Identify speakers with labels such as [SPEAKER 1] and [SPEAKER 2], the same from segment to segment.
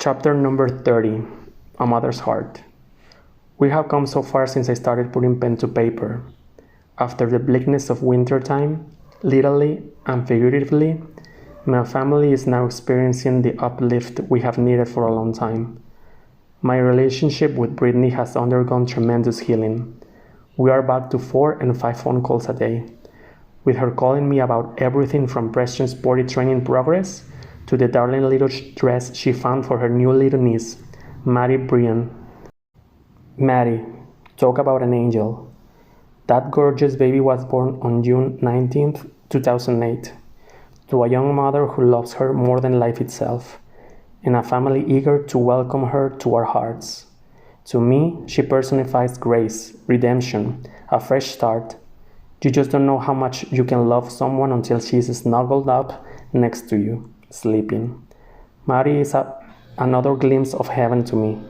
[SPEAKER 1] Chapter number 30, A Mother's Heart. We have come so far since I started putting pen to paper. After the bleakness of wintertime, literally and figuratively, my family is now experiencing the uplift we have needed for a long time. My relationship with Britney has undergone tremendous healing. We are back to 4 and 5 phone calls a day, with her calling me about everything from Preston's potty training progress to the darling little dress she found for her new little niece, Maddie Brian. Maddie, talk about an angel. That gorgeous baby was born on June 19th, 2008, to a young mother who loves her more than life itself, and a family eager to welcome her to our hearts. To me, she personifies grace, redemption, a fresh start. You just don't know how much you can love someone until she's snuggled up next to you, sleeping. Maddie is another glimpse of heaven to me.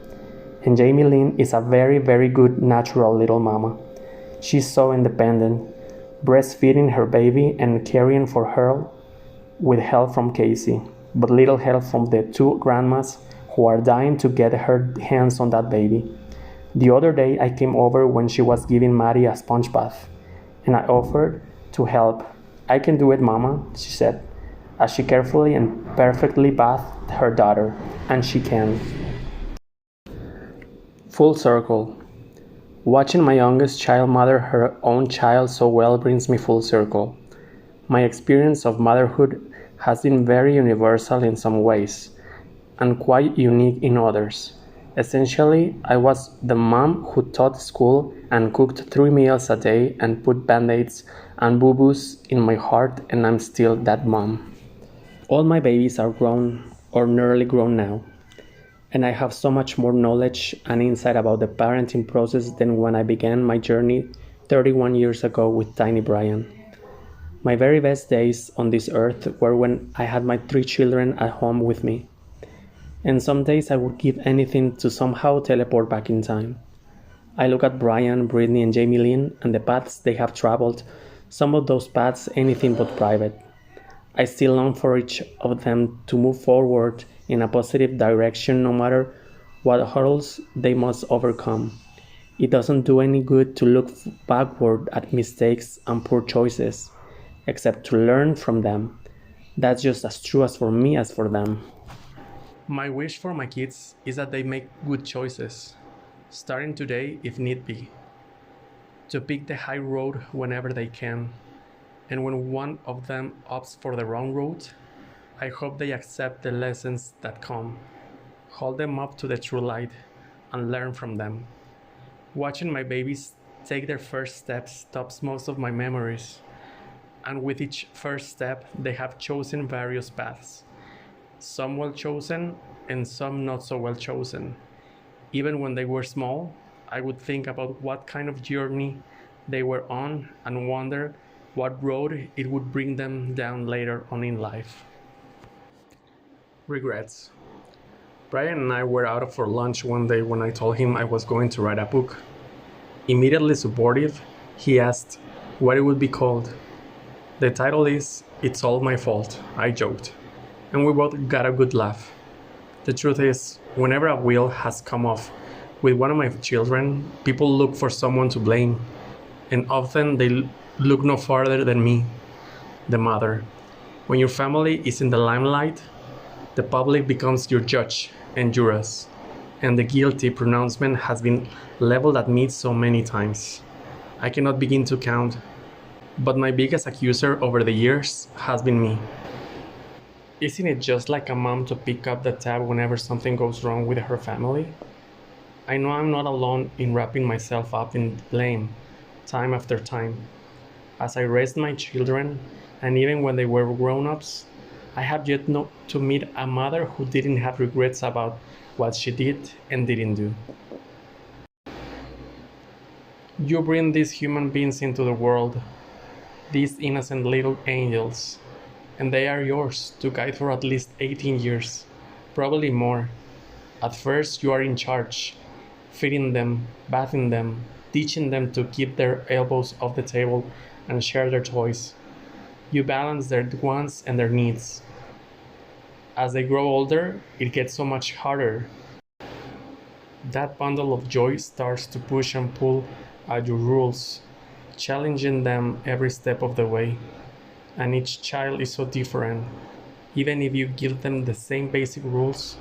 [SPEAKER 1] And Jamie Lynn is a very, very good natural little mama. She's so independent, breastfeeding her baby and caring for her with help from Casey, but little help from the 2 grandmas who are dying to get her hands on that baby. The other day I came over when she was giving Maddie a sponge bath, and I offered to help. "I can do it, Mama," she said, as she carefully and perfectly bathed her daughter, and she can. Full circle. Watching my youngest child mother her own child so well brings me full circle. My experience of motherhood has been very universal in some ways, and quite unique in others. Essentially, I was the mom who taught school and cooked 3 meals a day and put band-aids and boo-boos in my heart, and I'm still that mom. All my babies are grown or nearly grown now, and I have so much more knowledge and insight about the parenting process than when I began my journey 31 years ago with tiny Brian. My very best days on this earth were when I had my 3 children at home with me. And some days I would give anything to somehow teleport back in time. I look at Brian, Britney, and Jamie Lynn and the paths they have traveled, some of those paths anything but private. I still long for each of them to move forward in a positive direction no matter what hurdles they must overcome. It doesn't do any good to look backward at mistakes and poor choices, except to learn from them. That's just as true as for me as for them. My wish for my kids is that they make good choices, starting today if need be, to pick the high road whenever they can, and when one of them opts for the wrong route, I hope they accept the lessons that come, hold them up to the true light, and learn from them. Watching my babies take their first steps tops most of my memories, and with each first step they have chosen various paths. Some well chosen and some not so well chosen. Even when they were small, I would think about what kind of journey they were on and wonder what road it would bring them down later on in life. Regrets. Brian and I were out for lunch one day when I told him I was going to write a book. Immediately supportive, he asked what it would be called. The title is "It's All My Fault," I joked, and we both got a good laugh. The truth is, whenever a wheel has come off with one of my children, people look for someone to blame, and often they look no farther than me, the mother. When your family is in the limelight, the public becomes your judge and jurors, and the guilty pronouncement has been leveled at me so many times. I cannot begin to count, but my biggest accuser over the years has been me. Isn't it just like a mom to pick up the tab whenever something goes wrong with her family? I know I'm not alone in wrapping myself up in blame, time after time. As I raised my children, and even when they were grown-ups, I have yet to meet a mother who didn't have regrets about what she did and didn't do. You bring these human beings into the world, these innocent little angels, and they are yours to guide for at least 18 years, probably more. At first, you are in charge, feeding them, bathing them, teaching them to keep their elbows off the table and share their toys. You balance their wants and their needs. As they grow older, it gets so much harder. That bundle of joy starts to push and pull at your rules, challenging them every step of the way. And each child is so different. Even if you give them the same basic rules,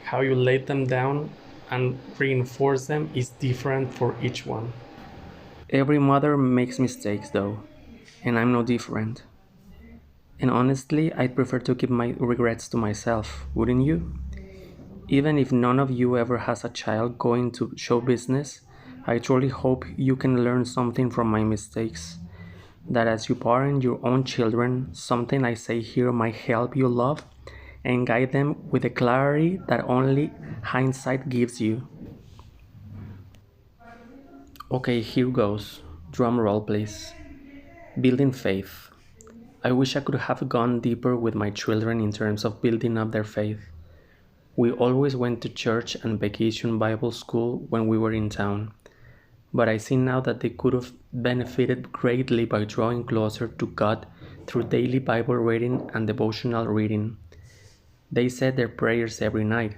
[SPEAKER 1] how you lay them down and reinforce them is different for each one. Every mother makes mistakes though, and I'm no different. And honestly, I'd prefer to keep my regrets to myself, wouldn't you? Even if none of you ever has a child going to show business, I truly hope you can learn something from my mistakes. That as you parent your own children, something I say here might help you love and guide them with the clarity that only hindsight gives you. Okay, here goes. Drum roll, please. Building faith. I wish I could have gone deeper with my children in terms of building up their faith. We always went to church and vacation Bible school when we were in town, but I see now that they could have benefited greatly by drawing closer to God through daily Bible reading and devotional reading. They said their prayers every night,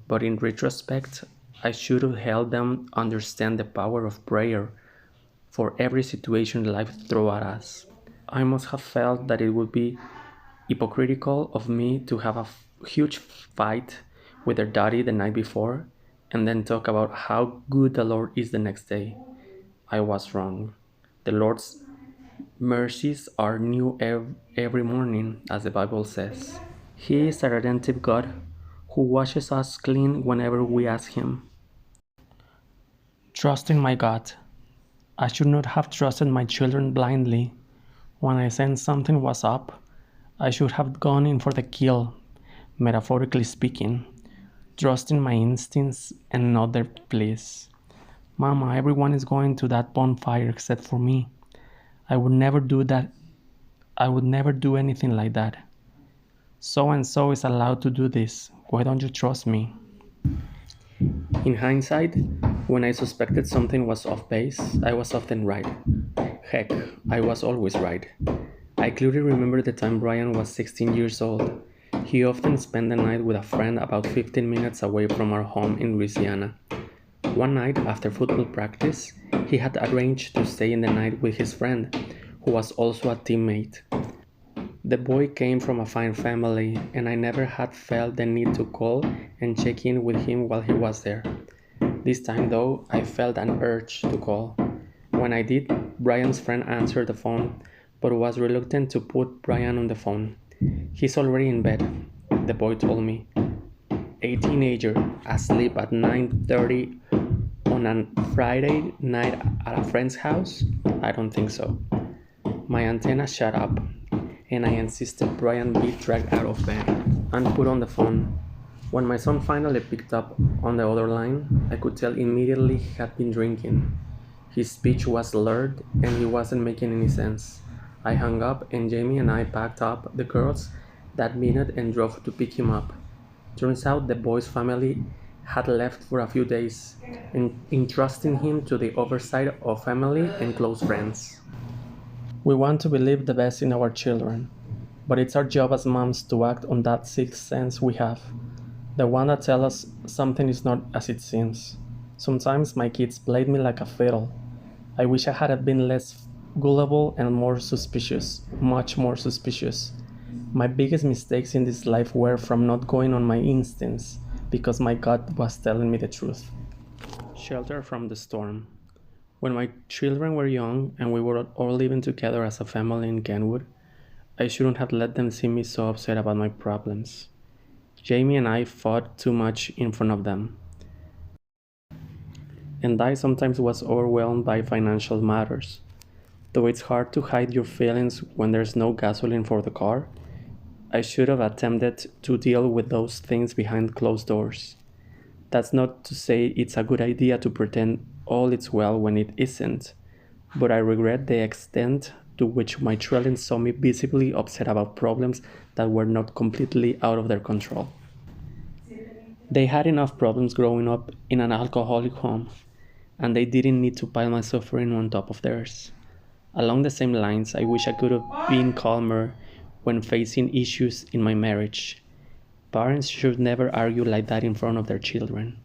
[SPEAKER 1] but in retrospect, I should have helped them understand the power of prayer for every situation life threw at us. I must have felt that it would be hypocritical of me to have a huge fight with their daddy the night before and then talk about how good the Lord is the next day. I was wrong. The Lord's mercies are new every morning, as the Bible says. He is a redemptive God who washes us clean whenever we ask Him. Trust in my God. I should not have trusted my children blindly. When I sensed something was up, I should have gone in for the kill, metaphorically speaking, trusting my instincts and not their pleas. Mama, everyone is going to that bonfire except for me. I would never do that. I would never do anything like that. So and so is allowed to do this. Why don't you trust me? In hindsight, when I suspected something was off base, I was often right. Heck, I was always right. I clearly remember the time Brian was 16 years old. He often spent the night with a friend about 15 minutes away from our home in Louisiana. One night after football practice, he had arranged to stay in the night with his friend, who was also a teammate. The boy came from a fine family, and I never had felt the need to call and check in with him while he was there. This time, though, I felt an urge to call. When I did, Brian's friend answered the phone, but was reluctant to put Brian on the phone. He's already in bed, the boy told me. A teenager asleep at 9:30 on a Friday night at a friend's house? I don't think so. My antenna shut up, and I insisted Brian be dragged out of bed and put on the phone. When my son finally picked up on the other line, I could tell immediately he had been drinking. His speech was slurred, and he wasn't making any sense. I hung up, and Jamie and I packed up the girls that minute and drove to pick him up. Turns out the boy's family had left for a few days, entrusting him to the oversight of family and close friends. We want to believe the best in our children, but it's our job as moms to act on that sixth sense we have, the one that tells us something is not as it seems. Sometimes my kids played me like a fiddle. I wish I had been less gullible and more suspicious, much more suspicious. My biggest mistakes in this life were from not going on my instincts because my gut was telling me the truth. Shelter from the storm. When my children were young and we were all living together as a family in Kenwood, I shouldn't have let them see me so upset about my problems. Jamie and I fought too much in front of them. And I sometimes was overwhelmed by financial matters. Though it's hard to hide your feelings when there's no gasoline for the car, I should have attempted to deal with those things behind closed doors. That's not to say it's a good idea to pretend all is well when it isn't, but I regret the extent to which my children saw me visibly upset about problems that were not completely out of their control. They had enough problems growing up in an alcoholic home, and they didn't need to pile my suffering on top of theirs. Along the same lines, I wish I could have been calmer when facing issues in my marriage. Parents should never argue like that in front of their children.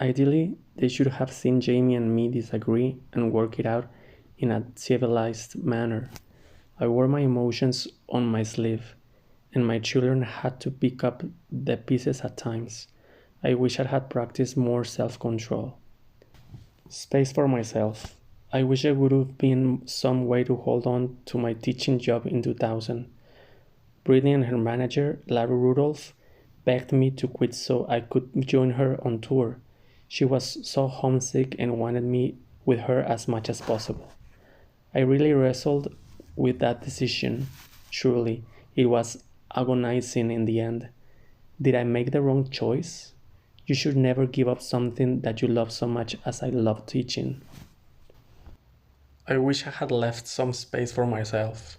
[SPEAKER 1] Ideally, they should have seen Jamie and me disagree and work it out in a civilized manner. I wore my emotions on my sleeve, and my children had to pick up the pieces at times. I wish I had practiced more self control. Space for myself. I wish there would have been some way to hold on to my teaching job in 2000. Britney and her manager, Larry Rudolph, begged me to quit so I could join her on tour. She was so homesick and wanted me with her as much as possible. I really wrestled with that decision. Surely, it was agonizing in the end. Did I make the wrong choice? You should never give up something that you love so much as I love teaching. I wish I had left some space for myself,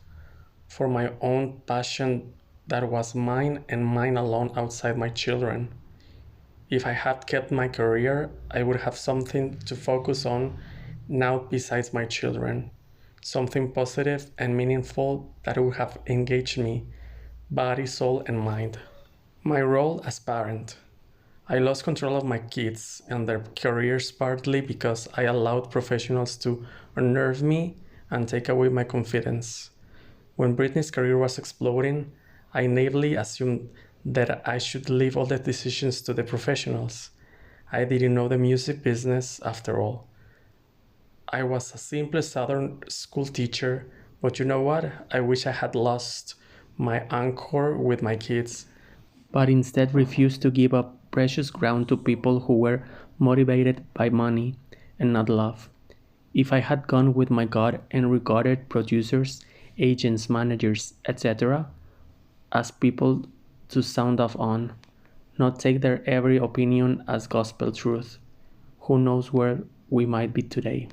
[SPEAKER 1] for my own passion that was mine and mine alone outside my children. If I had kept my career, I would have something to focus on now besides my children, something positive and meaningful that would have engaged me, body, soul, and mind. My role as parent. I lost control of my kids and their careers partly because I allowed professionals to unnerve me and take away my confidence. When Britney's career was exploding, I naively assumed that I should leave all the decisions to the professionals. I didn't know the music business after all. I was a simple Southern school teacher, but you know what? I wish I had lost my anchor with my kids, but instead refused to give up precious ground to people who were motivated by money and not love. If I had gone with my gut and regarded producers, agents, managers, etc., as people to sound off on, not take their every opinion as gospel truth, who knows where we might be today.